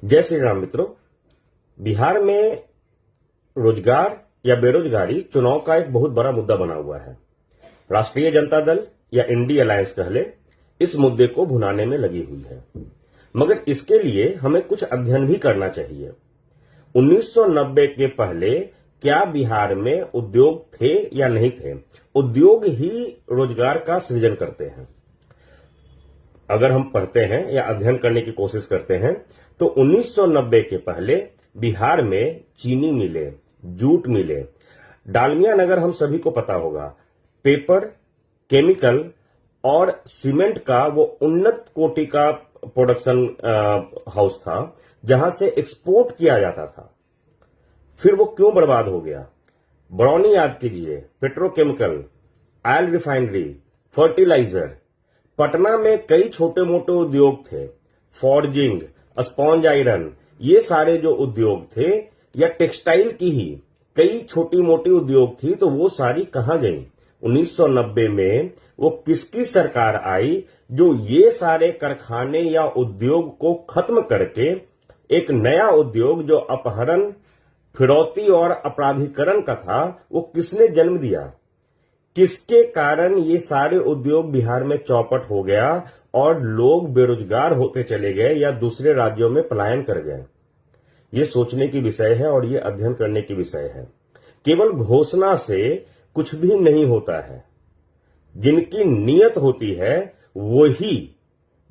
जय श्री राम मित्रों। बिहार में रोजगार या बेरोजगारी चुनाव का एक बहुत बड़ा मुद्दा बना हुआ है। राष्ट्रीय जनता दल या इंडी अलायंस कह ले, इस मुद्दे को भुनाने में लगी हुई है, मगर इसके लिए हमें कुछ अध्ययन भी करना चाहिए। 1990 के पहले क्या बिहार में उद्योग थे या नहीं थे? उद्योग ही रोजगार का सृजन करते हैं। अगर हम पढ़ते हैं या अध्ययन करने की कोशिश करते हैं तो 1990 के पहले बिहार में चीनी मिले, जूट मिले, डालमिया नगर हम सभी को पता होगा, पेपर, केमिकल और सीमेंट का वो उन्नत कोटि का प्रोडक्शन हाउस था जहां से एक्सपोर्ट किया जाता था। फिर वो क्यों बर्बाद हो गया? बरौनी याद कीजिए, petrochemical, oil refinery, fertiliser. Patna में कई छोटे मोटे उद्योग थे, फॉर्जिंग, स्पॉन्ज आयरन, ये सारे जो उद्योग थे, या टेक्सटाइल की ही कई छोटी मोटी उद्योग थी, तो वो सारी कहां गई? 1990 में वो किसकी सरकार आई जो ये सारे कारखाने या उद्योग को खत्म करके एक नया उद्योग जो अपहरण, फिरौती और अपराधीकरण का था, वो किसने जन्म दिया? किसके कारण ये सारे उद्योग बिहार में चौपट हो गया और लोग बेरोजगार होते चले गए या दूसरे राज्यों में पलायन कर गए? ये सोचने की विषय है और ये अध्ययन करने की विषय है। केवल घोषणा से कुछ भी नहीं होता है। जिनकी नीयत होती है वही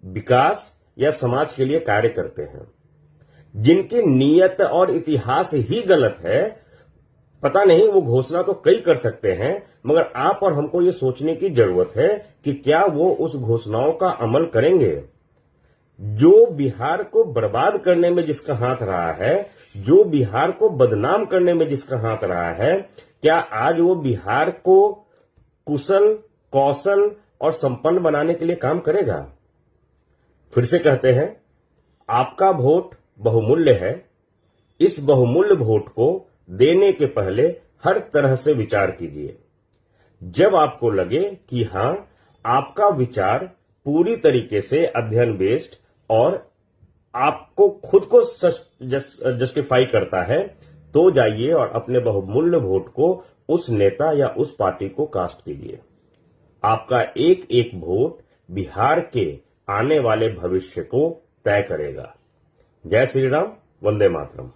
विकास या समाज के लिए कार्य करते हैं। जिनकी नीयत और इतिहास ही गलत है, पता नहीं, वो घोषणा तो कई कर सकते हैं, मगर आप और हमको ये सोचने की जरूरत है कि क्या वो उस घोषणाओं का अमल करेंगे? जो बिहार को बर्बाद करने में जिसका हाथ रहा है, जो बिहार को बदनाम करने में जिसका हाथ रहा है, क्या आज वो बिहार को कुशल, कौशल और संपन्न बनाने के लिए काम करेगा? फिर से कहते हैं, आपका वोट बहुमूल्य है। इस बहुमूल्य वोट को देने के पहले हर तरह से विचार कीजिए। जब आपको लगे कि हां, आपका विचार पूरी तरीके से अध्ययन बेस्ड और आपको खुद को जस्टिफाई करता है, तो जाइए और अपने बहुमूल्य वोट को उस नेता या उस पार्टी को कास्ट कीजिए। आपका एक एक वोट बिहार के आने वाले भविष्य को तय करेगा। जय श्री राम, वंदे मातरम।